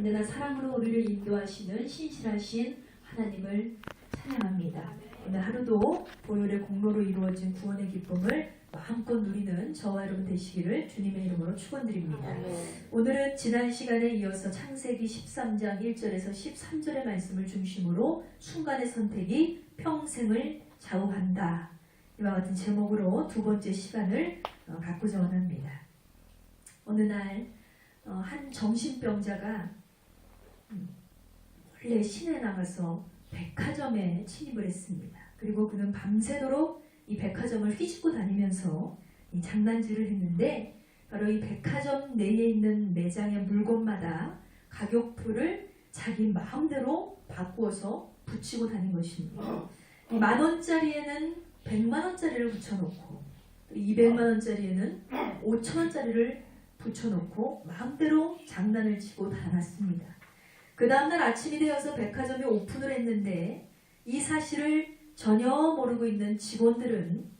언제나 사랑으로 우리를 인도하시는 신실하신 하나님을 찬양합니다. 오늘 하루도 보혈의 공로로 이루어진 구원의 기쁨을 마음껏 누리는 저와 여러분 되시기를 주님의 이름으로 축원드립니다. 오늘은 지난 시간에 이어서 창세기 13장 1절에서 13절의 말씀을 중심으로 순간의 선택이 평생을 좌우한다. 이와 같은 제목으로 두 번째 시간을 갖고자 원합니다. 어느 날 한 정신병자가 원래 시내에 나가서 백화점에 침입을 했습니다. 그리고 그는 밤새도록 이 백화점을 휘짓고 다니면서 이 장난질을 했는데, 바로 이 백화점 내에 있는 매장의 물건마다 가격표를 자기 마음대로 바꾸어서 붙이고 다닌 것입니다. 이 10,000원짜리에는 100만원짜리를 붙여놓고 200만원짜리에는 5,000원짜리를 붙여놓고 마음대로 장난을 치고 다녔습니다. 그 다음날 아침이 되어서 백화점이 오픈을 했는데 이 사실을 전혀 모르고 있는 직원들은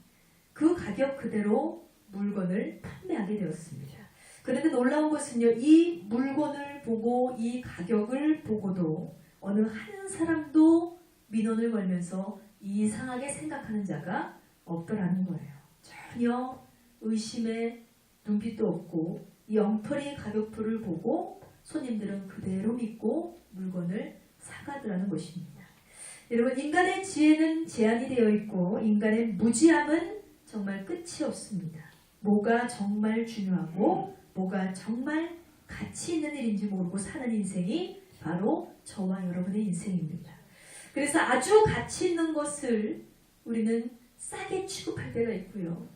그 가격 그대로 물건을 판매하게 되었습니다. 그런데 놀라운 것은요, 이 물건을 보고 이 가격을 보고도 어느 한 사람도 민원을 걸면서 이상하게 생각하는 자가 없더라는 거예요. 전혀 의심의 눈빛도 없고 이 엉터리 가격표를 보고 손님들은 그대로 믿고 물건을 사가더라는 것입니다. 여러분, 인간의 지혜는 제한이 되어 있고 인간의 무지함은 정말 끝이 없습니다. 뭐가 정말 중요하고 뭐가 정말 가치 있는 일인지 모르고 사는 인생이 바로 저와 여러분의 인생입니다. 그래서 아주 가치 있는 것을 우리는 싸게 취급할 때가 있고요.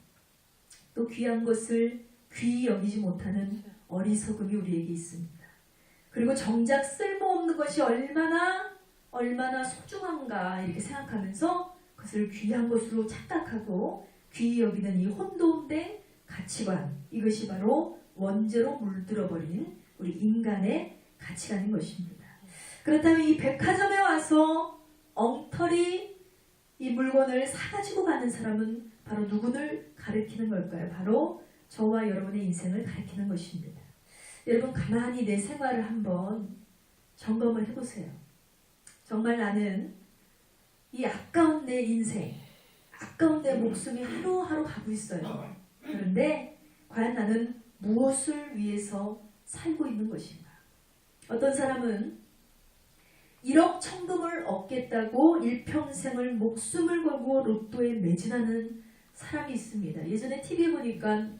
또 귀한 것을 귀히 여기지 못하는 어리석음이 우리에게 있습니다. 그리고 정작 쓸모없는 것이 얼마나 소중한가 이렇게 생각하면서 그것을 귀한 것으로 착각하고 귀히 여기는 이 혼돈된 가치관, 이것이 바로 원죄로 물들어버린 우리 인간의 가치관인 것입니다. 그렇다면 이 백화점에 와서 엉터리 이 물건을 사가지고 가는 사람은 바로 누구를 가리키는 걸까요? 바로 저와 여러분의 인생을 가리키는 것입니다. 여러분, 가만히 내 생활을 한번 점검을 해보세요. 정말 나는 이 아까운 내 인생, 아까운 내 목숨이 하루하루 가고 있어요. 그런데 과연 나는 무엇을 위해서 살고 있는 것인가? 어떤 사람은 1억 천금을 얻겠다고 일평생을 목숨을 걸고 로또에 매진하는 사람이 있습니다. 예전에 TV에 보니까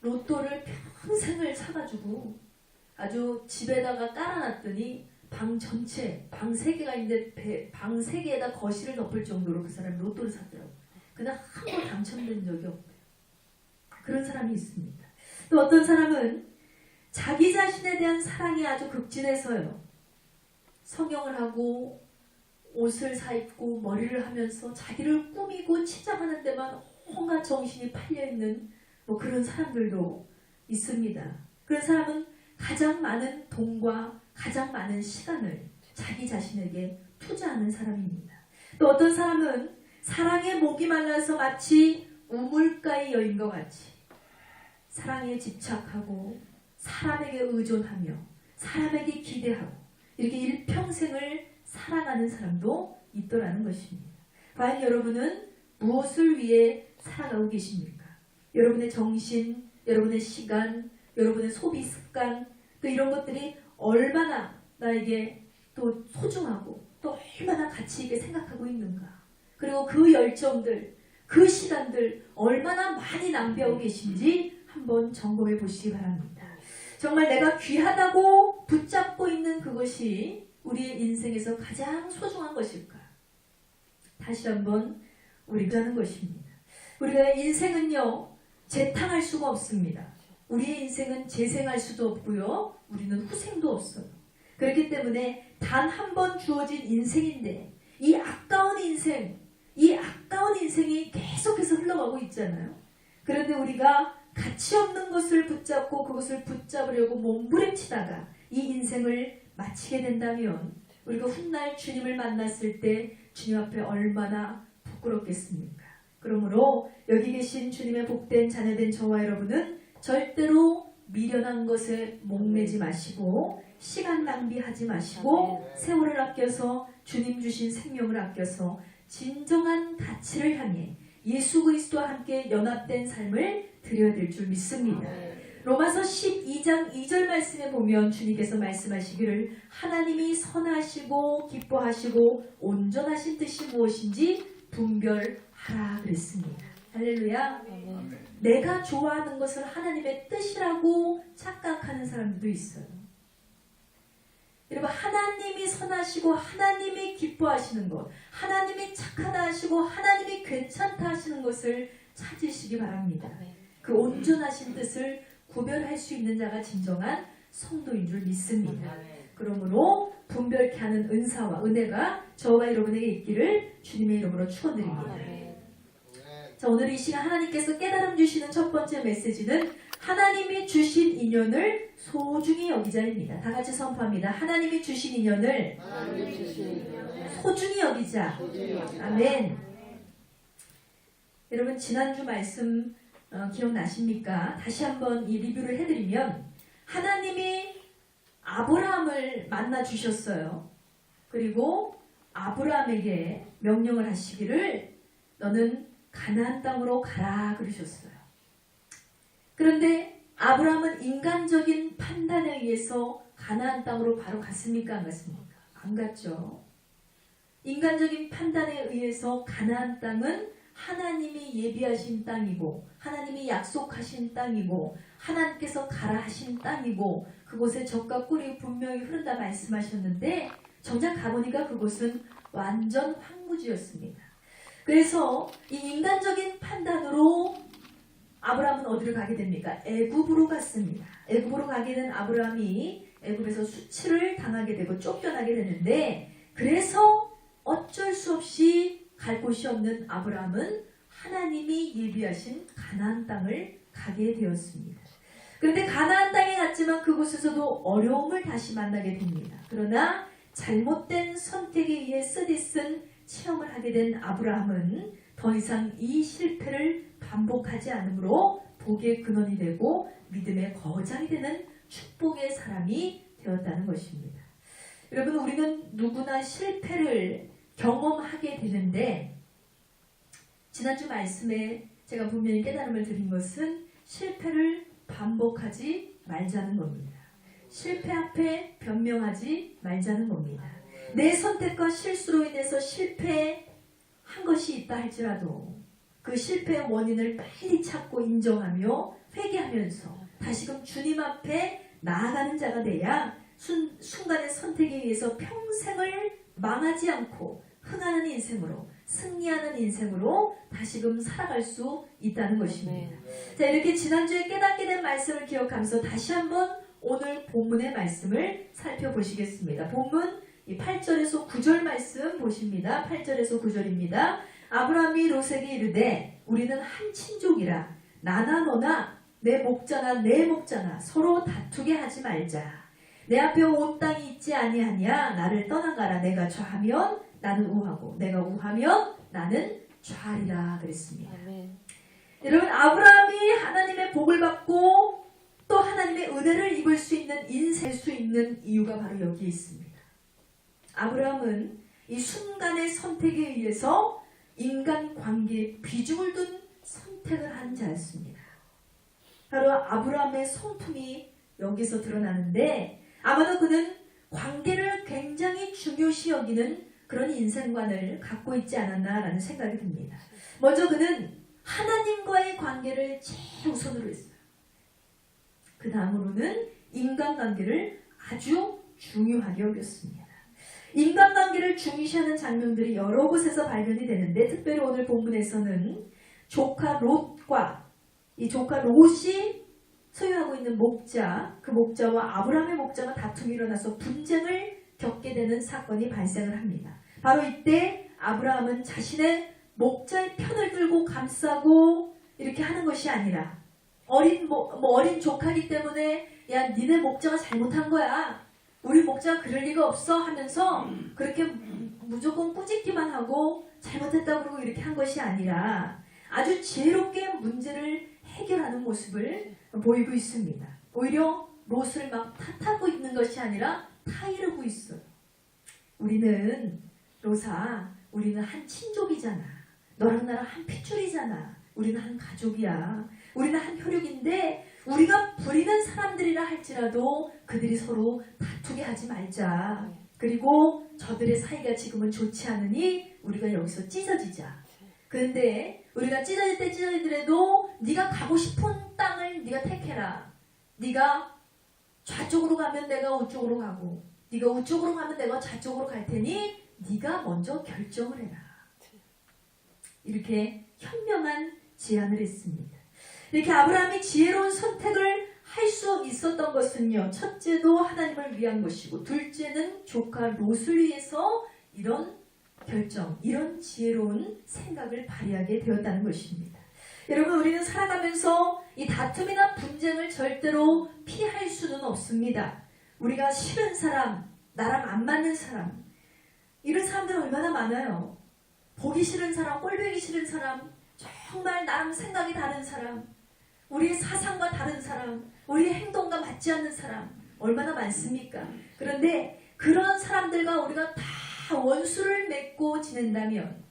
로또를 평생을 사가지고 아주 집에다가 깔아놨더니 방 전체, 방 3개가 있는데 방 3개에다 거실을 덮을 정도로 그 사람이 로또를 샀더라고요. 그냥 한 번 당첨된 적이 없대요. 그런 사람이 있습니다. 또 어떤 사람은 자기 자신에 대한 사랑이 아주 극진해서요, 성형을 하고 옷을 사입고 머리를 하면서 자기를 꾸미고 치장하는 데만 온갖 정신이 팔려있는 그런 사람들도 있습니다. 그런 사람은 가장 많은 돈과 가장 많은 시간을 자기 자신에게 투자하는 사람입니다. 또 어떤 사람은 사랑에 목이 말라서 마치 우물가의 여인과 같이 사랑에 집착하고 사람에게 의존하며 사람에게 기대하고 이렇게 일평생을 살아가는 사람도 있더라는 것입니다. 과연 여러분은 무엇을 위해 살아가고 계십니까? 여러분의 정신, 여러분의 시간, 여러분의 소비 습관, 또 이런 것들이 얼마나 나에게 또 소중하고 또 얼마나 가치 있게 생각하고 있는가. 그리고 그 열정들, 그 시간들 얼마나 많이 낭비하고 계신지 한번 점검해 보시기 바랍니다. 정말 내가 귀하다고 붙잡고 있는 그것이 우리의 인생에서 가장 소중한 것일까? 다시 한번 우리가 하는 것입니다. 우리가 인생은요, 재탕할 수가 없습니다. 우리의 인생은 재생할 수도 없고요, 우리는 후생도 없어요. 그렇기 때문에 단 한 번 주어진 인생인데 이 아까운 인생이 계속해서 흘러가고 있잖아요. 그런데 우리가 가치 없는 것을 붙잡고 그것을 붙잡으려고 몸부림치다가 이 인생을 마치게 된다면 우리가 훗날 주님을 만났을 때 주님 앞에 얼마나 부끄럽겠습니까? 그러므로 여기 계신 주님의 복된 자녀된 저와 여러분은 절대로 미련한 것에 목매지 마시고 시간 낭비하지 마시고 세월을 아껴서 주님 주신 생명을 아껴서 진정한 가치를 향해 예수 그리스도와 함께 연합된 삶을 드려야 될 줄 믿습니다. 로마서 12장 2절 말씀에 보면 주님께서 말씀하시기를 하나님이 선하시고 기뻐하시고 온전하신 뜻이 무엇인지 분별하라 그랬습니다. 할렐루야. 내가 좋아하는 것을 하나님의 뜻이라고 착각하는 사람들도 있어요. 여러분, 하나님이 선하시고 하나님이 기뻐하시는 것, 하나님이 착하다 하시고 하나님이 괜찮다 하시는 것을 찾으시기 바랍니다. 그 온전하신 뜻을 구별할 수 있는 자가 진정한 성도인 줄 믿습니다. 그러므로 분별케 하는 은사와 은혜가 저와 여러분에게 있기를 주님의 이름으로 축원드립니다. 자, 오늘 이 시간 하나님께서 깨달음 주시는 첫 번째 메시지는 하나님이 주신 인연을 소중히 여기자입니다. 다 같이 선포합니다. 하나님이 주신 인연을 소중히 여기자. 아멘. 여러분, 지난주 말씀 기억나십니까? 다시 한번 이 리뷰를 해드리면 하나님이 아브라함을 만나 주셨어요. 그리고 아브라함에게 명령을 하시기를 너는 가나안 땅으로 가라 그러셨어요. 그런데 아브라함은 인간적인 판단에 의해서 가나안 땅으로 바로 갔습니까? 안 갔습니까? 안 갔죠. 인간적인 판단에 의해서 가나안 땅은 하나님이 예비하신 땅이고 하나님이 약속하신 땅이고 하나님께서 가라 하신 땅이고 그곳에 젖과 꿀이 분명히 흐른다 말씀하셨는데 정작 가보니까 그곳은 완전 황무지였습니다. 그래서 이 인간적인 판단으로 아브라함은 어디로 가게 됩니까? 애굽으로 갔습니다. 애굽으로 가게 된 아브라함이 애굽에서 수치를 당하게 되고 쫓겨나게 되는데 그래서 어쩔 수 없이 갈 곳이 없는 아브라함은 하나님이 예비하신 가나안 땅을 가게 되었습니다. 그런데 가나안 땅에 갔지만 그곳에서도 어려움을 다시 만나게 됩니다. 그러나 잘못된 선택에 의해 쓰디쓴 체험을 하게 된 아브라함은 더 이상 이 실패를 반복하지 않으므로 복의 근원이 되고 믿음의 거장이 되는 축복의 사람이 되었다는 것입니다. 여러분, 우리는 누구나 실패를 경험하게 되는데 지난주 말씀에 제가 분명히 깨달음을 드린 것은 실패를 반복하지 말자는 겁니다. 실패 앞에 변명하지 말자는 겁니다. 내 선택과 실수로 인해서 실패한 것이 있다 할지라도 그 실패의 원인을 빨리 찾고 인정하며 회개하면서 다시금 주님 앞에 나아가는 자가 돼야 순간의 선택에 의해서 평생을 망하지 않고 흥하는 인생으로 승리하는 인생으로 다시금 살아갈 수 있다는 것입니다. 자, 이렇게 지난주에 깨닫게 된 말씀을 기억하면서 다시 한번 오늘 본문의 말씀을 살펴보시겠습니다. 본문 8절에서 9절 말씀 보십니다. 8절에서 9절입니다. 아브라함이 롯에게 이르되 우리는 한 친족이라 나나 너나 내 목자나 내 목자나 서로 다투게 하지 말자. 내 앞에 온 땅이 있지 아니하냐. 나를 떠나가라. 내가 좌하면 나는 우하고 내가 우하면 나는 좌하리라 그랬습니다. 아멘. 여러분, 아브라함이 하나님의 복을 받고 또 하나님의 은혜를 입을 수 있는 인생일 수 있는 이유가 바로 여기에 있습니다. 아브라함은 이 순간의 선택에 의해서 인간관계에 비중을 둔 선택을 한 자였습니다. 바로 아브라함의 성품이 여기서 드러나는데 아마도 그는 관계를 굉장히 중요시 여기는 그런 인생관을 갖고 있지 않았나라는 생각이 듭니다. 먼저 그는 하나님과의 관계를 제일 우선으로 했어요. 그 다음으로는 인간관계를 아주 중요하게 여겼습니다. 인간관계를 중시하는 장면들이 여러 곳에서 발견이 되는데 특별히 오늘 본문에서는 조카 롯과 이 조카 롯이 소유하고 있는 목자, 그 목자와 아브라함의 목자가 다툼이 일어나서 분쟁을 겪게 되는 사건이 발생을 합니다. 바로 이때 아브라함은 자신의 목자의 편을 들고 감싸고 이렇게 하는 것이 아니라 어린 조카기 때문에 야 니네 목자가 잘못한 거야. 우리 목자가 그럴 리가 없어 하면서 그렇게 무조건 꾸짖기만 하고 잘못했다고 그러고 이렇게 한 것이 아니라 아주 지혜롭게 문제를 해결하는 모습을 보이고 있습니다. 오히려 롯을 막 탓하고 있는 것이 아니라 타이르고 있어요. 우리는 롯아, 우리는 한 친족이잖아. 너랑 나랑 한 핏줄이잖아. 우리는 한 가족이야. 우리는 한 혈육인데 우리가 부리는 사람들이라 할지라도 그들이 서로 다투게 하지 말자. 그리고 저들의 사이가 지금은 좋지 않으니 우리가 여기서 찢어지자. 그런데 우리가 찢어질 때 찢어지더라도 네가 가고 싶은 땅을 네가 택해라. 네가 좌쪽으로 가면 내가 우쪽으로 가고 네가 우쪽으로 가면 내가 좌쪽으로 갈 테니 네가 먼저 결정을 해라. 이렇게 현명한 제안을 했습니다. 이렇게 아브라함이 지혜로운 선택을 할 수 있었던 것은요. 첫째도 하나님을 위한 것이고 둘째는 조카 롯을 위해서 이런 결정, 이런 지혜로운 생각을 발휘하게 되었다는 것입니다. 여러분, 우리는 살아가면서 이 다툼이나 분쟁을 절대로 피할 수는 없습니다. 우리가 싫은 사람, 나랑 안 맞는 사람, 이런 사람들 얼마나 많아요. 보기 싫은 사람, 꼴보기 싫은 사람, 정말 나랑 생각이 다른 사람, 우리의 사상과 다른 사람, 우리의 행동과 맞지 않는 사람 얼마나 많습니까? 그런데 그런 사람들과 우리가 다 원수를 맺고 지낸다면,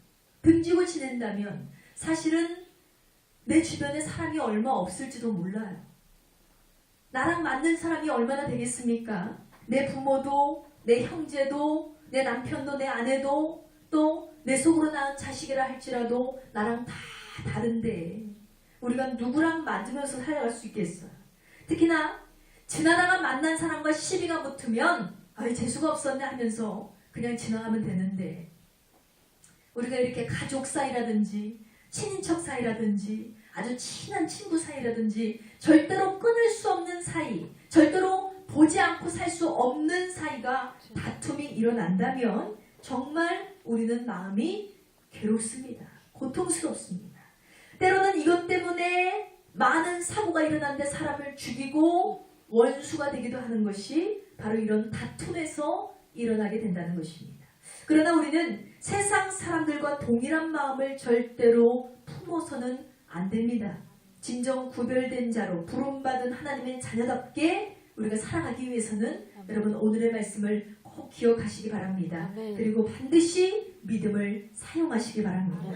등지고 지낸다면 사실은 내 주변에 사람이 얼마 없을지도 몰라요. 나랑 맞는 사람이 얼마나 되겠습니까? 내 부모도, 내 형제도, 내 남편도, 내 아내도, 또 내 속으로 낳은 자식이라 할지라도 나랑 다 다른데 우리가 누구랑 맞으면서 살아갈 수 있겠어요? 특히나 지나다가 만난 사람과 시비가 붙으면 재수가 없었네 하면서 그냥 지나가면 되는데, 우리가 이렇게 가족 사이라든지 친인척 사이라든지 아주 친한 친구 사이라든지 절대로 끊을 수 없는 사이, 절대로 보지 않고 살 수 없는 사이가 다툼이 일어난다면 정말 우리는 마음이 괴롭습니다. 고통스럽습니다. 때로는 이것 때문에 많은 사고가 일어나는데 사람을 죽이고 원수가 되기도 하는 것이 바로 이런 다툼에서 일어나게 된다는 것입니다. 그러나 우리는 세상 사람들과 동일한 마음을 절대로 품어서는 안 됩니다. 진정 구별된 자로 부름받은 하나님의 자녀답게 우리가 살아가기 위해서는 여러분 오늘의 말씀을 꼭 기억하시기 바랍니다. 그리고 반드시 믿음을 사용하시기 바랍니다.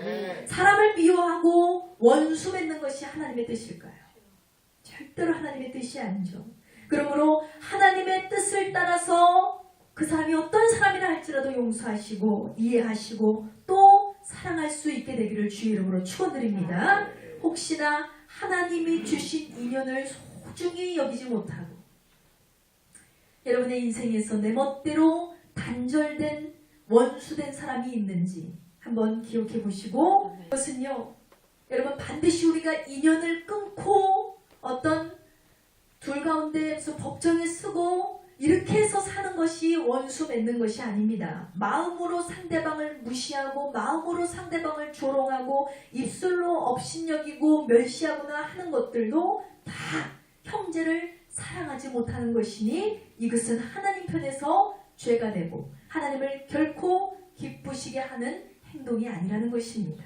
사람을 미워하고 원수 맺는 것이 하나님의 뜻일까요? 절대로 하나님의 뜻이 아니죠. 그러므로 하나님의 뜻을 따라서 그 사람이 어떤 사람이라 할지라도 용서하시고 이해하시고 또 사랑할 수 있게 되기를 주의 이름으로 축원드립니다. 혹시나 하나님이 주신 인연을 소중히 여기지 못하고 여러분의 인생에서 내 멋대로 단절된 원수된 사람이 있는지 한번 기억해 보시고, 그것은요 여러분 반드시 우리가 인연을 끊고 어떤 둘 가운데에서 법정에 쓰고 이렇게 해서 사는 것이 원수 맺는 것이 아닙니다. 마음으로 상대방을 무시하고 마음으로 상대방을 조롱하고 입술로 업신여기고 멸시하거나 하는 것들도 다 형제를 사랑하지 못하는 것이니 이것은 하나님 편에서 죄가 되고 하나님을 결코 기쁘시게 하는 행동이 아니라는 것입니다.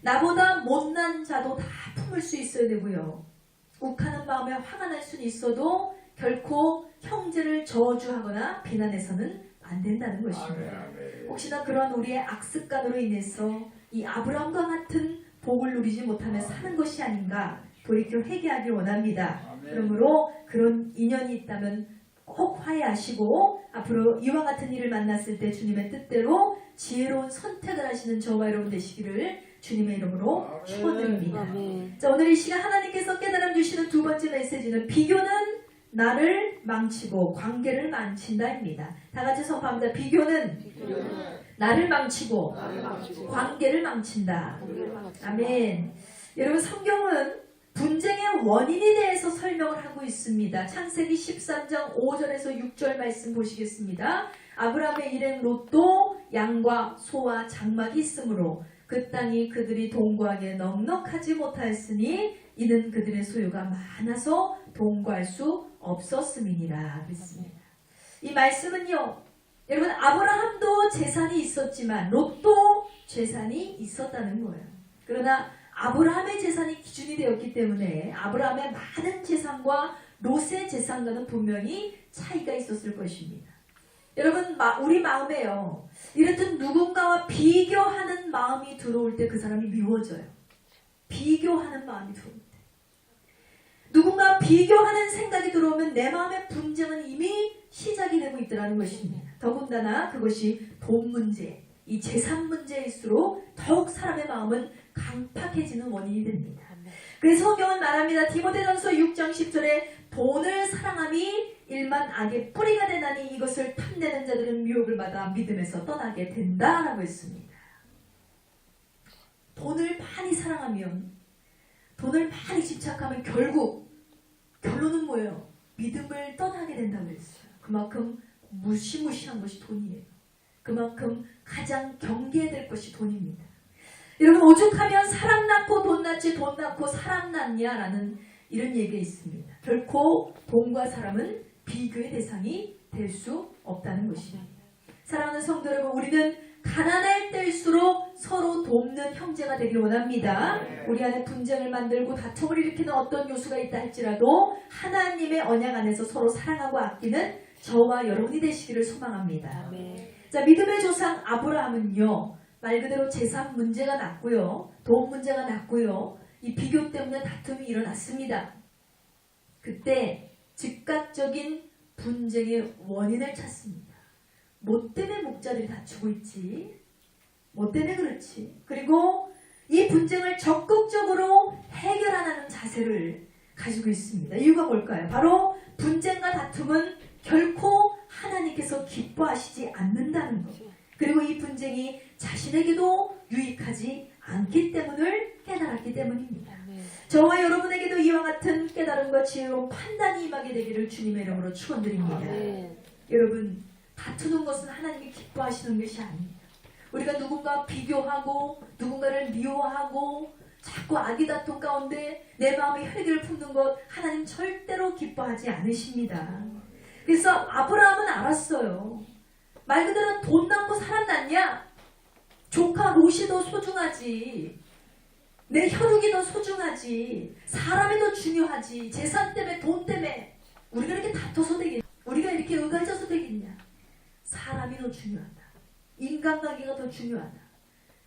나보다 못난 자도 다 품을 수 있어야 되고요. 욱하는 마음에 화가 날 수는 있어도 결코 형제를 저주하거나 비난해서는 안 된다는 것입니다. 혹시나 그런 우리의 악습관으로 인해서 이 아브라함과 같은 복을 누리지 못하며 사는 것이 아닌가 돌이켜 회개하길 원합니다. 그러므로 그런 인연이 있다면 꼭 화해하시고 앞으로 이와 같은 일을 만났을 때 주님의 뜻대로 지혜로운 선택을 하시는 저와 여러분 되시기를 주님의 이름으로 축원드립니다. 자, 오늘 이 시간 하나님께서 깨달음 주시는 두 번째 메시지는 비교는 나를 망치고 관계를 망친다입니다. 다 같이 선포합니다. 비교는 나를 망치고 관계를 망친다. 아멘. 여러분 성경은 분쟁의 원인에 대해서 설명을 하고 있습니다. 창세기 13장 5절에서 6절 말씀 보시겠습니다. 아브라함의 일행 롯도 양과 소와 장막이 있으므로 그 땅이 그들이 동거하기에 넉넉하지 못하였으니 이는 그들의 소유가 많아서 동거할 수 없었음이니라 그랬습니다. 이 말씀은요, 여러분 아브라함도 재산이 있었지만 롯도 재산이 있었다는 거예요. 그러나 아브라함의 재산이 기준이 되었기 때문에 아브라함의 많은 재산과 롯의 재산과는 분명히 차이가 있었을 것입니다. 여러분, 우리 마음에요, 이렇듯 누군가와 비교하는 마음이 들어올 때 그 사람이 미워져요. 비교하는 마음이 들어올 때, 누군가 비교하는 생각이 들어오면 내 마음의 분쟁은 이미 시작이 되고 있더라는 것입니다. 더군다나 그것이 돈 문제, 이 재산 문제일수록 더욱 사람의 마음은 강팍해지는 원인이 됩니다. 그래서 성경은 말합니다. 디모데전서 6장 10절에 돈을 사랑함이 일만 악의 뿌리가 되나니 이것을 탐내는 자들은 미혹을 받아 믿음에서 떠나게 된다라고 했습니다. 돈을 많이 사랑하면, 돈을 많이 집착하면 결론은 뭐예요? 믿음을 떠나게 된다고 했어요. 그만큼 무시무시한 것이 돈이에요. 그만큼 가장 경계해야 될 것이 돈입니다. 여러분, 오죽하면 사람 낳고 돈 낳지 돈 낳고 사람 낳냐라는 이런 얘기가 있습니다. 결코 돈과 사람은 비교의 대상이 될 수 없다는 것입니다. 사랑하는 성도 여러분, 우리는 가난할 때일수록 서로 돕는 형제가 되길 원합니다. 우리 안에 분쟁을 만들고 다툼을 일으키는 어떤 요소가 있다 할지라도 하나님의 언약 안에서 서로 사랑하고 아끼는 저와 여러분이 되시기를 소망합니다. 자, 믿음의 조상 아브라함은요, 말 그대로 재산 문제가 났고요, 돈 문제가 났고요, 이 비교 때문에 다툼이 일어났습니다. 그때 즉각적인 분쟁의 원인을 찾습니다. 뭐 때문에 목자들이 다투고 있지? 뭐 때문에 그렇지? 그리고 이 분쟁을 적극적으로 해결하는 자세를 가지고 있습니다. 이유가 뭘까요? 바로 분쟁과 다툼은 결코 하나님께서 기뻐하시지 않는다는 것, 그리고 이 분쟁이 자신에게도 유익하지 않기 때문을 깨달았기 때문입니다. 저와 여러분에게도 이와 같은 깨달음과 지혜로운 판단이 임하게 되기를 주님의 이름으로 축원드립니다. 여러분, 다투는 것은 하나님이 기뻐하시는 것이 아닙니다. 우리가 누군가 비교하고 누군가를 미워하고 자꾸 악의 다툼 가운데 내 마음의 혈기를 품는 것, 하나님 절대로 기뻐하지 않으십니다. 그래서 아브라함은 알았어요. 말 그대로 돈 낳고 사람 낳냐? 조카 롯이 더 소중하지. 내 혈육이 더 소중하지. 사람이 더 중요하지. 재산 때문에, 돈 때문에 우리가 이렇게 다퉈서 되겠냐? 우리가 이렇게 의가져서 되겠냐? 사람이 더 중요하다. 인간관계가 더 중요하다.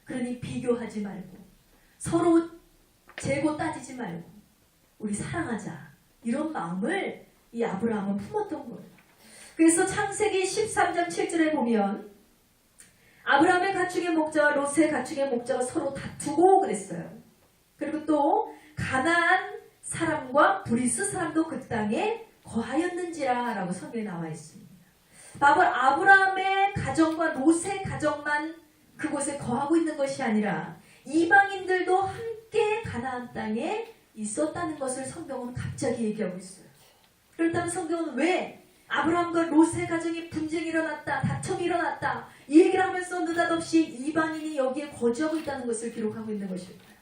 그러니 비교하지 말고 서로 재고 따지지 말고 우리 사랑하자. 이런 마음을 이 아브라함은 품었던 거예요. 그래서 창세기 13장 7절에 보면 아브라함의 가축의 목자와 롯의 가축의 목자가 서로 다투고 그랬어요. 그리고 또 가나안 사람과 브리스 사람도 그 땅에 거하였는지라 라고 성경에 나와 있습니다. 바로 아브라함의 가정과 롯의 가정만 그곳에 거하고 있는 것이 아니라 이방인들도 함께 가나안 땅에 있었다는 것을 성경은 갑자기 얘기하고 있어요. 그렇다면 성경은 왜 아브라함과 롯의 가정에 분쟁이 일어났다, 다툼이 일어났다, 이 얘기를 하면서 느닷없이 이방인이 여기에 거주하고 있다는 것을 기록하고 있는 것일까요?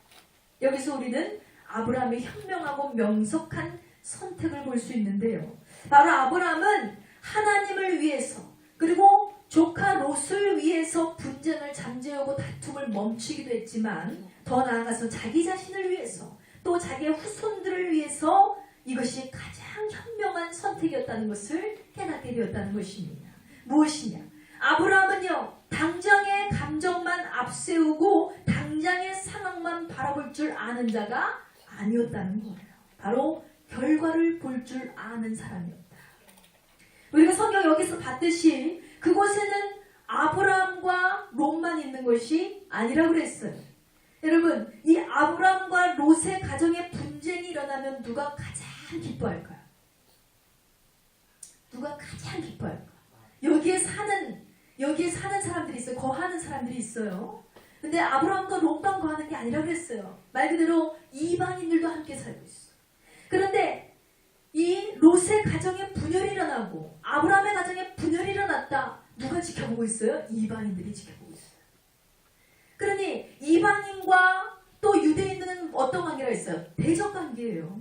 여기서 우리는 아브라함의 현명하고 명석한 선택을 볼 수 있는데요. 바로 아브라함은 하나님을 위해서, 그리고 조카 롯을 위해서 분쟁을 잠재우고 다툼을 멈추기도 했지만 더 나아가서 자기 자신을 위해서, 또 자기의 후손들을 위해서 이것이 가장 현명한 선택이었다는 것을 깨닫게 되었다는 것입니다. 무엇이냐? 아브라함은요, 당장의 감정만 앞세우고 당장의 상황만 바라볼 줄 아는 자가 아니었다는 거예요. 바로 결과를 볼 줄 아는 사람이었다. 우리가 성경 여기서 봤듯이 그곳에는 아브라함과 롯만 있는 것이 아니라고 그랬어요. 여러분, 이 아브라함과 롯의 가정에 분쟁이 일어나면 누가 가장 기뻐할까요? 누가 가장 기뻐할까요? 여기에 사는 사람들이 있어요. 거하는 사람들이 있어요. 근데 아브라함과 롯만 거하는 게 아니라 그랬어요. 말 그대로 이방인들도 함께 살고 있어요. 그런데 이 롯의 가정에 분열이 일어나고 아브라함의 가정에 분열이 일어났다. 누가 지켜보고 있어요? 이방인들이 지켜보고 있어요. 그러니 이방인과 또 유대인들은 어떤 관계가 있어요? 대적 관계예요.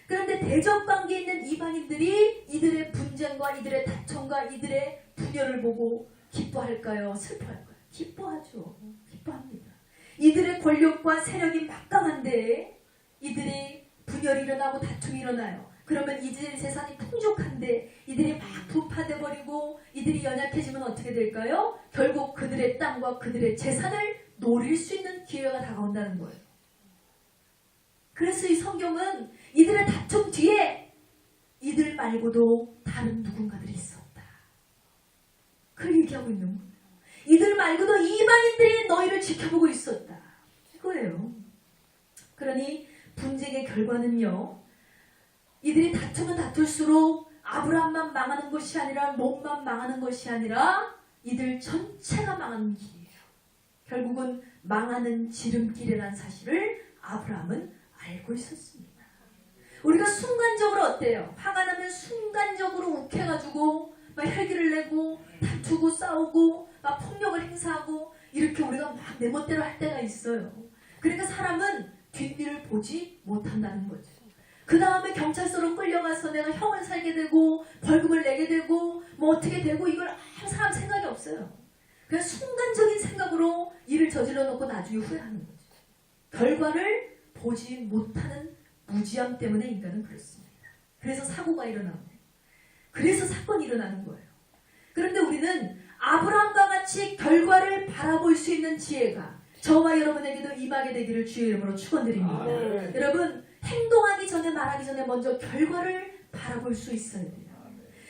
그런데 대적 관계에 있는 이방인들이 이들의 분쟁과 이들의 다툼과 이들의 분열을 보고 기뻐할까요? 슬퍼할까요? 기뻐하죠. 기뻐합니다. 이들의 권력과 세력이 막강한데 이들이 분열이 일어나고 다툼이 일어나요. 그러면 이들의 재산이 풍족한데 이들이 막 부파돼 버리고 이들이 연약해지면 어떻게 될까요? 결국 그들의 땅과 그들의 재산을 노릴 수 있는 기회가 다가온다는 거예요. 그래서 이 성경은 이들의 다툼 뒤에 이들 말고도 다른 누군가들이 있었다. 그걸 얘기하고 있는 거예요. 이들 말고도 이방인들이 너희를 지켜보고 있었다. 이거예요. 그러니 분쟁의 결과는요. 이들이 다투면 다툴수록 아브라함만 망하는 것이 아니라 롯만 망하는 것이 아니라 이들 전체가 망하는 길이에요. 결국은 망하는 지름길이라는 사실을 아브라함은 알고 있었습니다. 우리가 순간적으로 어때요? 화가 나면 순간적으로 욱해가지고 막 혈기를 내고 다투고 싸우고 막 폭력을 행사하고 이렇게 우리가 막 내 멋대로 할 때가 있어요. 그러니까 사람은 뒷일을 보지 못한다는 거죠. 그 다음에 경찰서로 끌려가서 내가 형을 살게 되고 벌금을 내게 되고 뭐 어떻게 되고 이걸 사람 생각이 없어요. 그냥 순간적인 생각으로 일을 저질러 놓고 나중에 후회하는 거죠. 결과를 보지 못하는 무지함 때문에 인간은 그렇습니다. 그래서 사고가 일어나고 그래서 사건이 일어나는 거예요. 그런데 우리는 아브라함과 같이 결과를 바라볼 수 있는 지혜가 저와 여러분에게도 임하게 되기를 주의 이름으로 축원드립니다. 여러분 행동하기 전에 말하기 전에 먼저 결과를 바라볼 수 있어야 돼요.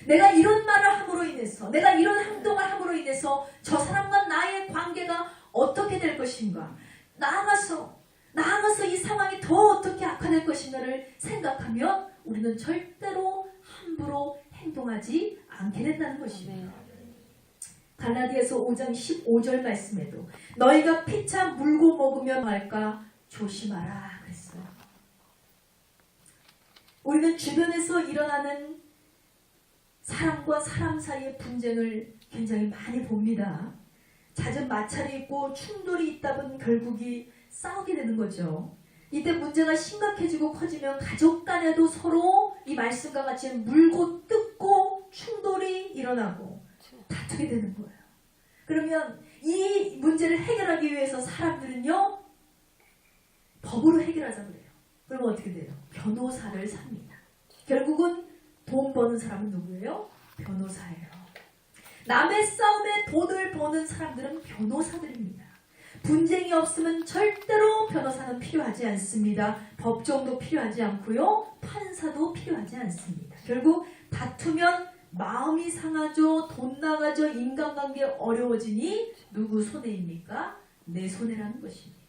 내가 이런 말을 함으로 인해서 내가 이런 행동을 함으로 인해서 저 사람과 나의 관계가 어떻게 될 것인가 나아가서 이 상황이 더 어떻게 악화될 것인가를 생각하면 우리는 절대로 함부로 행동하지 않게 된다는 것입니다. 갈라디아서 5장 15절 말씀에도 너희가 피차 물고 먹으면 말까 조심하라 그랬어요. 우리는 주변에서 일어나는 사람과 사람 사이의 분쟁을 굉장히 많이 봅니다. 잦은 마찰이 있고 충돌이 있다 보면 결국이 싸우게 되는 거죠. 이때 문제가 심각해지고 커지면 가족 간에도 서로 이 말씀과 같이 물고 뜯고 충돌이 일어나고 다투게 되는 거예요. 그러면 이 문제를 해결하기 위해서 사람들은요 법으로 해결하자고 그래요. 그러면 어떻게 돼요? 변호사를 삽니다. 결국은 돈 버는 사람은 누구예요? 변호사예요. 남의 싸움에 돈을 버는 사람들은 변호사들입니다. 분쟁이 없으면 절대로 변호사는 필요하지 않습니다. 법정도 필요하지 않고요. 판사도 필요하지 않습니다. 결국 다투면 마음이 상하죠. 돈 나가죠. 인간관계 어려워지니 누구 손해입니까? 내 손해라는 것입니다.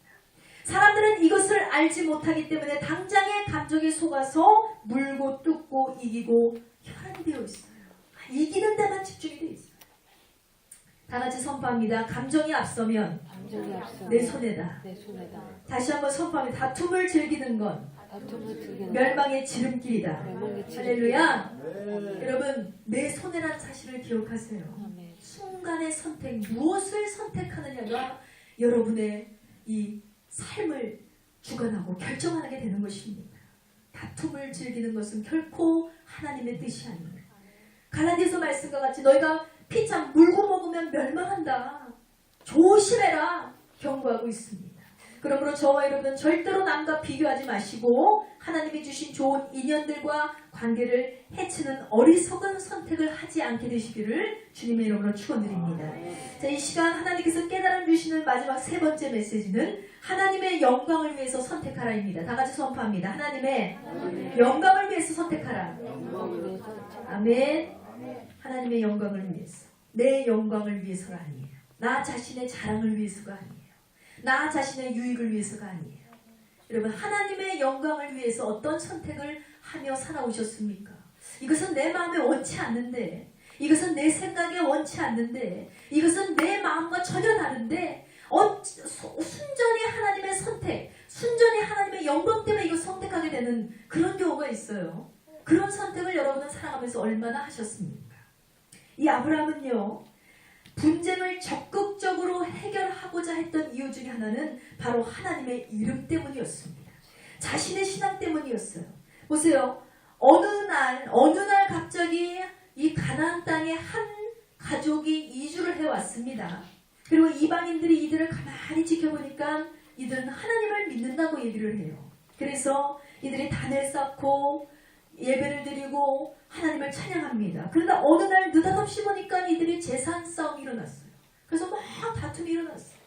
사람들은 이것을 알지 못하기 때문에 당장의 감정에 속아서 물고 뜯고 이기고 혈안이 되어 있어요. 이기는 데만 집중이 되어 있어요. 다 같이 선포합니다. 감정이 앞서면 내 손해다. 다시 한번 선포합니다. 다툼을 즐기는 건 멸망의 지름길이다. 할렐루야. 여러분 내 손해라는 사실을 기억하세요. 순간의 선택 무엇을 선택하느냐가 여러분의 이 삶을 주관하고 결정하게 되는 것입니다. 다툼을 즐기는 것은 결코 하나님의 뜻이 아닙니다. 갈라디아서 말씀과 같이 너희가 피차 물고 먹으면 멸망한다. 조심해라. 경고하고 있습니다. 그러므로 저와 여러분은 절대로 남과 비교하지 마시고 하나님이 주신 좋은 인연들과 관계를 해치는 어리석은 선택을 하지 않게 되시기를 주님의 이름으로 축원드립니다. 자, 이 시간 하나님께서 깨달음 주시는 마지막 세 번째 메시지는 하나님의 영광을 위해서 선택하라입니다. 다 같이 선포합니다. 하나님의 영광을 위해서 선택하라. 아멘. 하나님의 영광을 위해서. 내 영광을 위해서가 아니에요. 나 자신의 자랑을 위해서가 아니에요. 나 자신의 유익을 위해서가 아니에요. 여러분 하나님의 영광을 위해서 어떤 선택을 하며 살아오셨습니까? 이것은 내 마음에 원치 않는데, 이것은 내 생각에 원치 않는데, 이것은 내 마음과 전혀 다른데 순전히 하나님의 선택, 순전히 하나님의 영광 때문에 이걸 선택하게 되는 그런 경우가 있어요. 그런 선택을 여러분은 살아가면서 얼마나 하셨습니까? 이 아브라함은요 분쟁을 적극적으로 해결하고자 했던 이유 중에 하나는 바로 하나님의 이름 때문이었습니다. 자신의 신앙 때문이었어요. 보세요. 어느 날 갑자기 이 가나안 땅에 한 가족이 이주를 해왔습니다. 그리고 이방인들이 이들을 가만히 지켜보니까 이들은 하나님을 믿는다고 얘기를 해요. 그래서 이들이 단을 쌓고 예배를 드리고 하나님을 찬양합니다. 그러다 어느 날 느닷없이 보니까 이들이 재산 싸움이 일어났어요. 그래서 막 다툼이 일어났어요.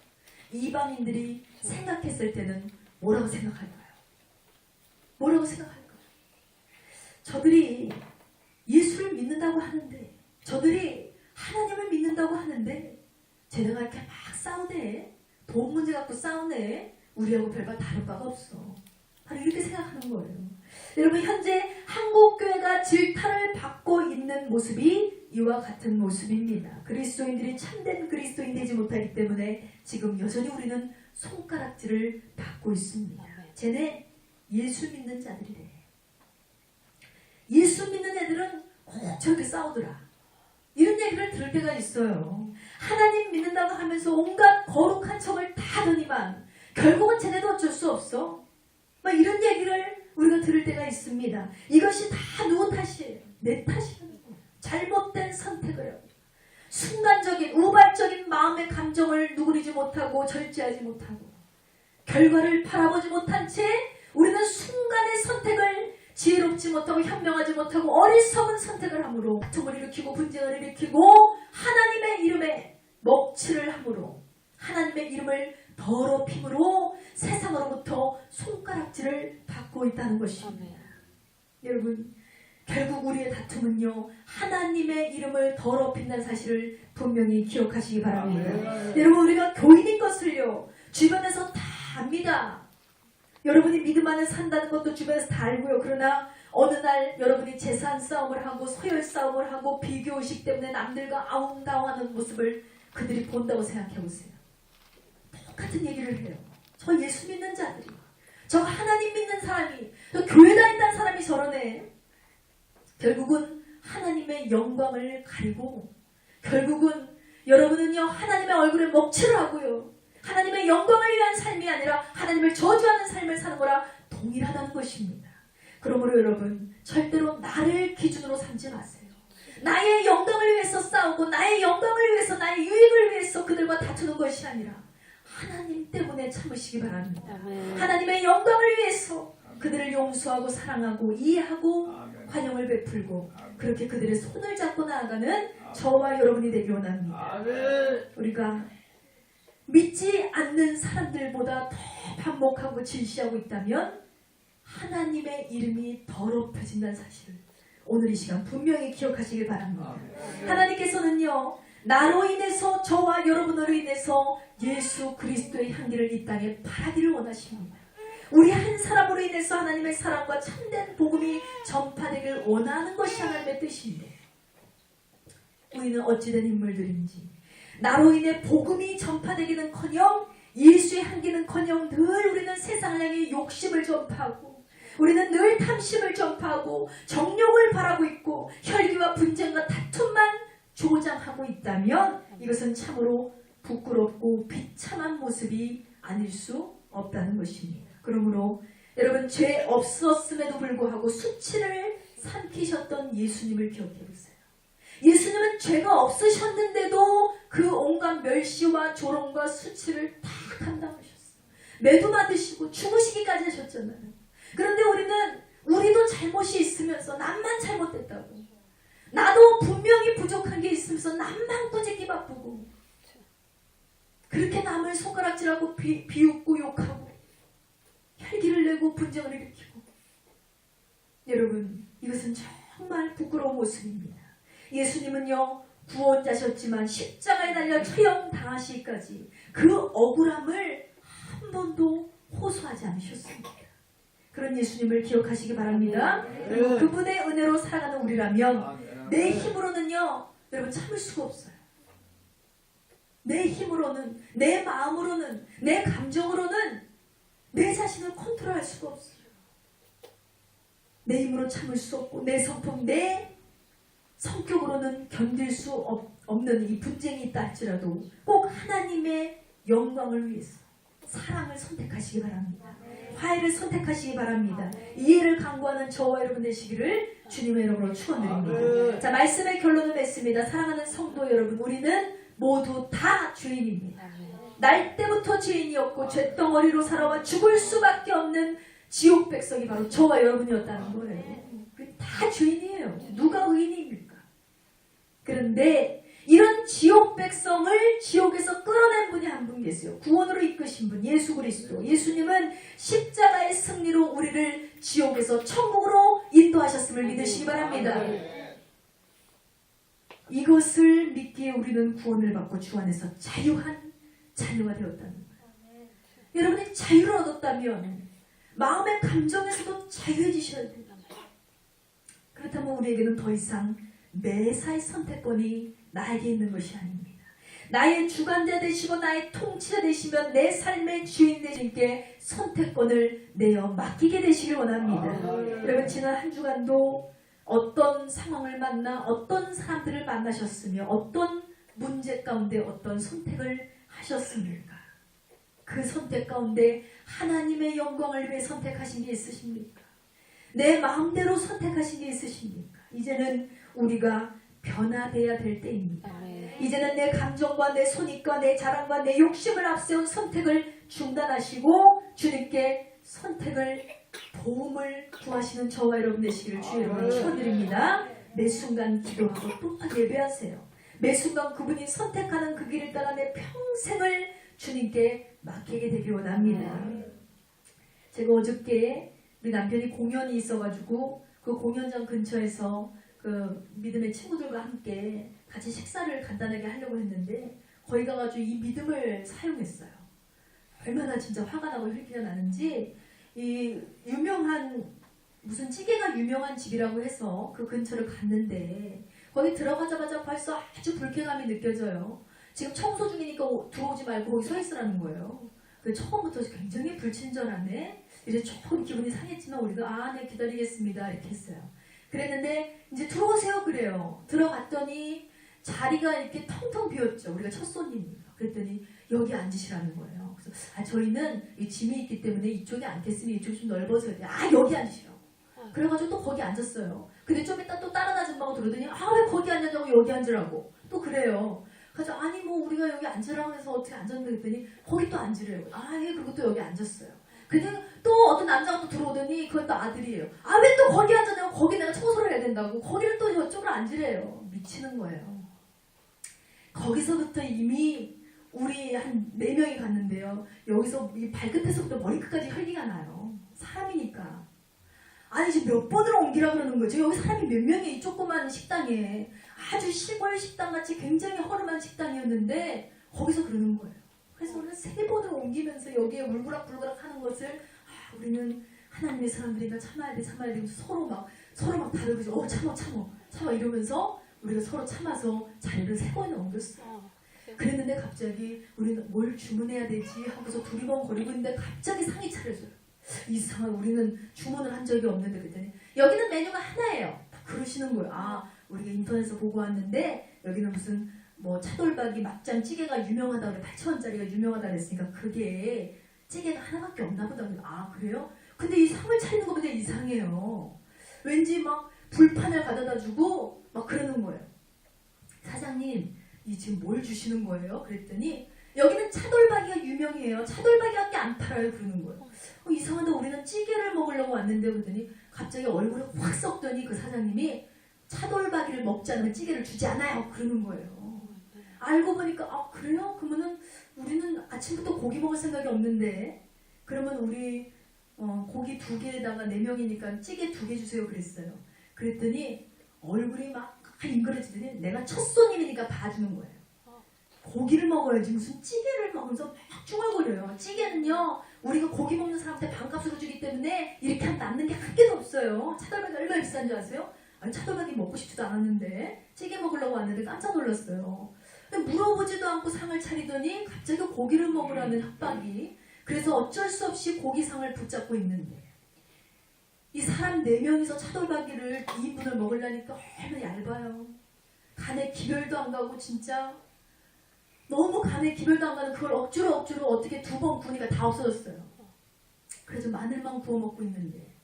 이방인들이 생각했을 때는 뭐라고 생각할까요? 뭐라고 생각할까요? 저들이 예수를 믿는다고 하는데, 저들이 하나님을 믿는다고 하는데, 쟤네가 이렇게 막 싸우네, 돈 문제 갖고 싸우네, 우리하고 별반 다를 바가 없어. 바로 이렇게 생각하는 거예요. 여러분, 현재 한국교회가 질타를 받고 있는 모습이 이와 같은 모습입니다. 그리스도인들이 참된 그리스도인 되지 못하기 때문에 지금 여전히 우리는 손가락질을 받고 있습니다. 쟤네 예수 믿는 자들이래. 예수 믿는 애들은 꼭 저렇게 싸우더라. 이런 얘기를 들을 때가 있어요. 하나님 믿는다고 하면서 온갖 거룩한 척을 다 하더니만 결국은 쟤네도 어쩔 수 없어. 막 이런 얘기를 우리가 들을 때가 있습니다. 이것이 다 누구 탓이에요? 내 탓이라는 거예요. 잘못된 선택을 하고 순간적인 우발적인 마음의 감정을 누그리지 못하고 절제하지 못하고 결과를 바라보지 못한 채 우리는 순간의 선택을 지혜롭지 못하고 현명하지 못하고 어리석은 선택을 함으로 다툼을 일으키고 분쟁을 일으키고 하나님의 이름에 먹칠을 함으로 하나님의 이름을 더럽힘으로 세상으로부터 손가락질을 받고 있다는 것입니다. 여러분, 결국 우리의 다툼은요, 하나님의 이름을 더럽힌다는 사실을 분명히 기억하시기 바랍니다. 여러분, 우리가 교인인 것을요, 주변에서 다 압니다. 여러분이 믿음 안에 산다는 것도 주변에서 다 알고요. 그러나 어느 날 여러분이 재산 싸움을 하고 서열 싸움을 하고 비교의식 때문에 남들과 아웅다웅하는 모습을 그들이 본다고 생각해 보세요. 똑같은 얘기를 해요. 저 예수 믿는 자들이, 저 하나님 믿는 사람이, 저 교회 다닌다는 사람이 저러네. 결국은 하나님의 영광을 가리고 결국은 여러분은요, 하나님의 얼굴에 먹칠을 하고요, 하나님의 영광을 위한 삶이 아니라 하나님을 저주하는 삶을 사는 거라 동일하다는 것입니다. 그러므로 여러분, 절대로 나를 기준으로 삼지 마세요. 나의 영광을 위해서 싸우고 나의 영광을 위해서, 나의 유익을 위해서 그들과 다투는 것이 아니라 하나님 때문에 참으시기 바랍니다. 하나님의 영광을 위해서 그들을 용서하고 사랑하고 이해하고 환영을 베풀고 그렇게 그들의 손을 잡고 나아가는 저와 여러분이 되기 원합니다. 우리가 믿지 않는 사람들보다 더 반복하고 질시하고 있다면 하나님의 이름이 더럽혀진다는 사실을 오늘 이 시간 분명히 기억하시길 바랍니다. 하나님께서는요, 나로 인해서, 저와 여러분으로 인해서 예수 그리스도의 향기를 이 땅에 바라기를 원하십니다. 우리 한 사람으로 인해서 하나님의 사랑과 참된 복음이 전파되길 원하는 것이 하나님의 뜻인데, 우리는 어찌된 인물들인지 나로 인해 복음이 전파되기는커녕 예수의 향기는커녕 늘 우리는 세상을 향해 욕심을 전파하고 우리는 늘 탐심을 전파하고 정욕을 바라고 있고 혈기와 분쟁과 다툼만 조장하고 있다면 이것은 참으로 부끄럽고 비참한 모습이 아닐 수 없다는 것입니다. 그러므로 여러분, 죄 없었음에도 불구하고 수치를 삼키셨던 예수님을 기억해 보세요. 예수님은 죄가 없으셨는데도 그 온갖 멸시와 조롱과 수치를 다 감당하셨어요. 매도 받으시고 죽으시기까지 하셨잖아요. 그런데 우리도 잘못이 있으면서 남만 잘못됐다고, 나도 분명히 부족한 게 있으면서 남만 꾸짖기 바쁘고 그렇게 남을 손가락질하고 비웃고 욕하고 혈기를 내고 분쟁을 일으키고, 여러분, 이것은 정말 부끄러운 모습입니다. 예수님은요, 구원자셨지만 십자가에 달려 처형당하시기까지 그 억울함을 한 번도 호소하지 않으셨습니다. 그런 예수님을 기억하시기 바랍니다. 그리고 그분의 은혜로 살아가는 우리라면 내 힘으로는요, 여러분, 참을 수가 없어요. 내 힘으로는, 내 마음으로는, 내 감정으로는 내 자신을 컨트롤할 수가 없어요. 내 힘으로 참을 수 없고 내 성품, 내 성격으로는 견딜 수 없는 이 분쟁이 있다 할지라도 꼭 하나님의 영광을 위해서 사랑을 선택하시기 바랍니다. 화해를 선택하시기 바랍니다. 이해를 강구하는 저와 여러분 되시기를 주님의 이름으로 축원드립니다. 자, 말씀의 결론을 맺습니다. 사랑하는 성도 여러분, 우리는 모두 다 죄인입니다. 날 때부터 죄인이었고 쇳덩어리로 살아와 죽을 수밖에 없는 지옥 백성이 바로 저와 여러분이었다는 거예요. 다 주인이에요. 누가 의인입니까? 그런데 이런 지옥 백성을 지옥에서 끌어낸 분이 한 분 계세요. 구원으로 이끄신 분, 예수 그리스도. 예수님은 십자가의 승리로 우리를 지옥에서 천국으로 인도하셨음을 믿으시기 바랍니다. 이것을 믿기에 우리는 구원을 받고 주 안에서 자유한 자녀가 되었다는 거예요. 여러분이 자유를 얻었다면 마음의 감정에서도 자유해지셔야 돼요. 그렇다면 우리에게는 더 이상 매사의 선택권이 나에게 있는 것이 아닙니다. 나의 주관자 되시고 나의 통치자 되시면 내 삶의 주인 되신께 선택권을 내어 맡기게 되시길 원합니다. 여러분 지난 한 주간도 어떤 상황을 만나 어떤 사람들을 만나셨으며 어떤 문제 가운데 어떤 선택을 하셨습니까? 그 선택 가운데 하나님의 영광을 위해 선택하신 게 있으십니까? 내 마음대로 선택하신 게 있으십니까? 이제는 우리가 변화되어야 될 때입니다. 이제는 내 감정과 내 손익과 내 자랑과 내 욕심을 앞세운 선택을 중단하시고 주님께 선택을 도움을 구하시는 저와 여러분 되시기를 주의 이름으로 축원드립니다. 매 순간 기도하고 또한 예배하세요. 매 순간 그분이 선택하는 그 길을 따라 내 평생을 주님께 맡기게 되길 원합니다. 제가 어저께 우리 남편이 공연이 있어가지고 그 공연장 근처에서 그 믿음의 친구들과 함께 같이 식사를 간단하게 하려고 했는데 거기 가가지고 이 믿음을 사용했어요. 얼마나 진짜 화가 나고 혈기가 나는지 이 유명한 무슨 찌개가 유명한 집이라고 해서 그 근처를 갔는데 거기 들어가자마자 벌써 아주 불쾌감이 느껴져요. 지금 청소 중이니까 들어오지 말고 거기 서 있으라는 거예요. 그래서 처음부터 굉장히 불친절하네. 이제 조금 기분이 상했지만 우리가 네 기다리겠습니다 이렇게 했어요. 그랬는데 이제 들어오세요 그래요. 들어갔더니 자리가 이렇게 텅텅 비었죠. 우리가 첫 손님이니까. 그랬더니 여기 앉으시라는 거예요. 그래서 저희는 이 짐이 있기 때문에 이쪽에 앉겠으니 이쪽이 좀 넓어서 여기 앉으시라고. 그래가지고 또 거기 앉았어요. 근데 좀 이따 또 다른 아줌마가 들어오더니 왜 거기 앉냐고 여기 앉으라고 또 그래요. 그래서 아니 뭐 우리가 여기 앉으라고 해서 어떻게 앉았는데 그랬더니 거기 또 앉으래요. 예 그리고 또 여기 앉았어요. 근데 또 어떤 남자가 또 들어오더니 그건 또 아들이에요. 왜 또 거기 앉았냐고. 거기 내가 청소를 해야 된다고. 거기를 또 저쪽으로 앉으래요. 미치는 거예요. 거기서부터 이미 우리 한 4명이 갔는데요. 여기서 이 발끝에서부터 머리끝까지 혈기가 나요. 사람이니까. 아니 지금 몇 번을 옮기라 그러는 거죠. 여기 사람이 몇 명이 이 조그만 식당에 아주 시골 식당같이 굉장히 허름한 식당이었는데 거기서 그러는 거예요. 그래서 우리는 3번을 옮기면서 여기에 울그락불그락 하는 것을 우리는 하나님의 사람들이니까 참아야 돼 서로 막 다르고 참아 이러면서 우리가 서로 참아서 자리를 3번을 옮겼어요. 그랬는데 갑자기 우리는 뭘 주문해야 되지 하고서 두리번거리고 있는데 갑자기 상이 차려져요. 이상한 우리는 주문을 한 적이 없는데 그랬더니 여기는 메뉴가 하나예요. 그러시는 거예요. 우리가 인터넷에서 보고 왔는데 여기는 무슨 뭐 차돌박이 막장 찌개가 유명하다 그래 8,000원짜리가 유명하다 그랬으니까 그게 찌개가 하나밖에 없나 보다. 그래요? 근데 이 상을 차리는 거 보니까 이상해요. 왠지 막 불판을 가져다 주고 막 그러는 거예요. 사장님 이 지금 뭘 주시는 거예요? 그랬더니 여기는 차돌박이가 유명해요. 차돌박이밖에 안 팔아요. 그러는 거예요. 이상하다. 우리는 찌개를 먹으려고 왔는데 그랬더니 갑자기 얼굴이 확 썩더니 그 사장님이 차돌박이를 먹지 않으면 찌개를 주지 않아요. 그러는 거예요. 알고 보니까 그래요? 그러면은 우리는 아침부터 고기 먹을 생각이 없는데 그러면 우리 고기 2개에다가 4명이니까 찌개 2개 주세요 그랬어요. 그랬더니 얼굴이 막 잉그러지더니 내가 첫 손님이니까 봐주는 거예요. 고기를 먹어야지 무슨 찌개를 먹으면서 막 중얼거려요. 찌개는요 우리가 고기 먹는 사람한테 반값으로 주기 때문에 이렇게 하면 남는 게 한 개도 없어요. 차돌박이 얼마나 비싼 줄 아세요? 차돌박이 먹고 싶지도 않았는데 찌개 먹으려고 왔는데 깜짝 놀랐어요. 물어보지도 않고 상을 차리더니 갑자기 고기를 먹으라는 협박이. 그래서 어쩔 수 없이 고기상을 붙잡고 있는데 이 사람 4명이서 차돌박이를 2인분을 먹으려니까 얼마나 얇아요. 간에 기별도 안 가고 진짜 너무 간에 기별도 안 가는 그걸 억지로 어떻게 2번 구우니까 다 없어졌어요. 그래서 마늘만 구워 먹고 있는데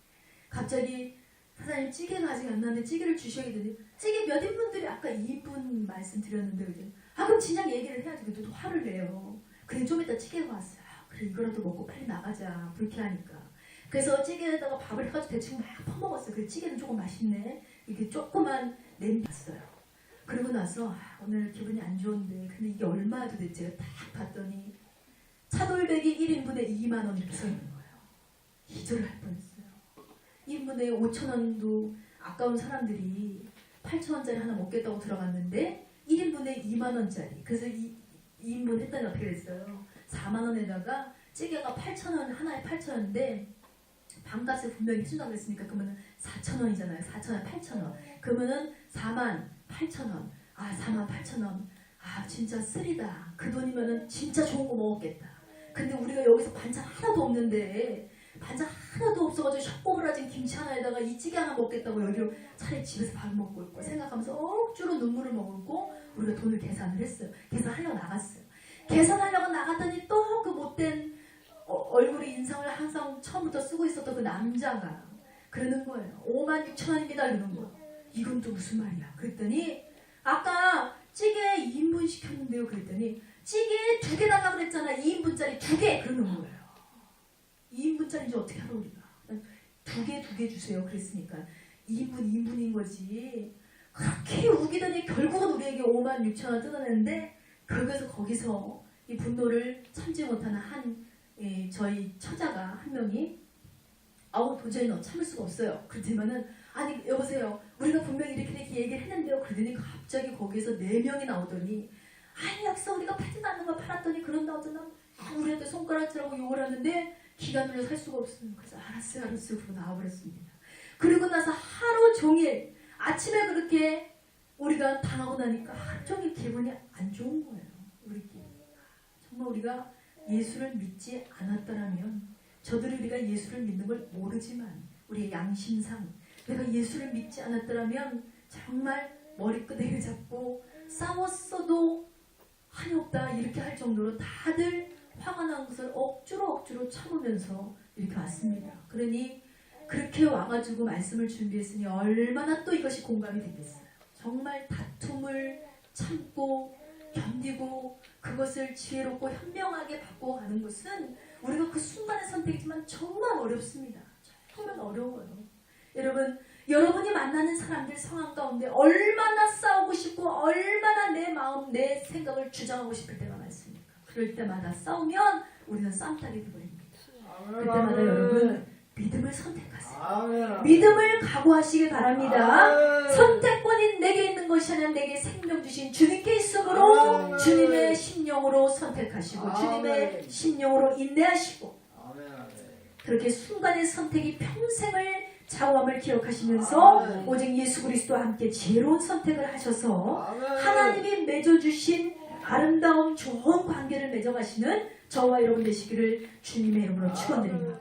갑자기 사장님 찌개가 아직 안 나는데 찌개를 주셔야 되는데 찌개 몇 인분들이 아까 2인분 말씀드렸는데 그죠? 그럼 진작 얘기를 해야지. 그래도 또 화를 내요. 그래 좀 이따 찌개가 왔어요. 그래 이거라도 먹고 빨리 나가자. 불쾌하니까. 그래서 찌개에다가 밥을 해가지고 대충 막 퍼먹었어요. 그 찌개는 조금 맛있네. 이렇게 조그만 냄비 봤어요. 그러고 나서 오늘 기분이 안 좋은데 근데 이게 얼마 도대체 딱 봤더니 차돌백이 1인분에 2만 원 이렇게 써 있는 거예요. 기절을 할 뻔했어요. 1인분에 5천 원도 아까운 사람들이 8천 원짜리 하나 먹겠다고 들어갔는데 1인분에 2만 원짜리. 그래서 2인분 했더니 어떻게 됐어요? 4만 원에다가 찌개가 8천 원 하나에 8천 원인데 밥값을 분명히 해준다고 했으니까 그러면 4천 원이잖아요. 4천 원, 8천 원. 그러면은 4만 8천 원. 4만 8천 원. 진짜 쓰리다. 그 돈이면은 진짜 좋은 거 먹었겠다. 근데 우리가 여기서 반찬 하나도 없는데 반찬 하나도 없어가지고 셔꼬부라진 김치 하나에다가 이 찌개 하나 먹겠다고 여기로 차라리 집에서 밥 먹고 있고 생각하면서 억지로 눈물을 머금고 우리가 돈을 계산을 했어요. 계산하려고 나갔어요. 계산하려고 나갔더니 또 그 못된 얼굴의 인상을 항상 처음부터 쓰고 있었던 그 남자가 그러는 거예요. 5만 6천 원입니다. 이러는 거예요. 이건 또 무슨 말이야? 그랬더니 아까 찌개 2인분 시켰는데요. 그랬더니 찌개 2개 달라고 그랬잖아. 2인분짜리 2개 그러는 거예요. 2인분짜리인지 어떻게 알아 우리가. 2개 주세요. 그랬으니까 2인분인 거지. 그렇게 우기더니 결국은 우리에게 5만 6천 원 뜯어냈는데 거기서 이 분노를 참지 못하는 저희 처자가 한 명이 도저히 참을 수가 없어요. 그렇지만은 아니 여보세요. 우리가 분명히 이렇게 얘기를 했는데요. 그러더니 갑자기 거기서 4명이 나오더니 아니 여기서 우리가 팔지도 않는 걸 팔았더니 그런다고 하더니 우리한테 손가락질하고 욕을 하는데 기가 눌려 살 수가 없어요. 그래서 알았어요. 그러고 나와버렸습니다. 그리고 나서 하루 종일 아침에 그렇게 우리가 당하고 나니까 하루 종일 기분이 안 좋은 거예요. 우리끼리. 정말 우리가 예수를 믿지 않았더라면 저들이 우리가 예수를 믿는 걸 모르지만 우리의 양심상 내가 예수를 믿지 않았더라면 정말 머리끄댕이를 잡고 싸웠어도 한이 없다 이렇게 할 정도로 다들 화가 난 것을 억지로 참으면서 이렇게 왔습니다. 그러니 그렇게 와가지고 말씀을 준비했으니 얼마나 또 이것이 공감이 되겠어요. 정말 다툼을 참고 견디고 그것을 지혜롭고 현명하게 바꿔가는 것은 우리가 그 순간의 선택이지만 정말 어렵습니다. 정말 어려워요. 여러분이 만나는 사람들 상황 가운데 얼마나 싸우고 싶고 얼마나 내 마음, 내 생각을 주장하고 싶을 때가 많습니까? 그럴 때마다 싸우면 우리는 쌈딱이 되어버립니다. 그때마다 여러분 믿음을 선택하세요. 믿음을 각오하시기 바랍니다. 선택권이 내게 있는 것이 아니라 내게 생명 주신 주님께 있으므로 주님의 심령으로 선택하시고 주님의 심령으로 인내하시고 그렇게 순간의 선택이 평생을 자고함을 기억하시면서 오직 예수 그리스도와 함께 지혜로운 선택을 하셔서 하나님이 맺어주신 아름다운 좋은 관계를 맺어가시는 저와 여러분 되시기를 주님의 이름으로 축원드립니다.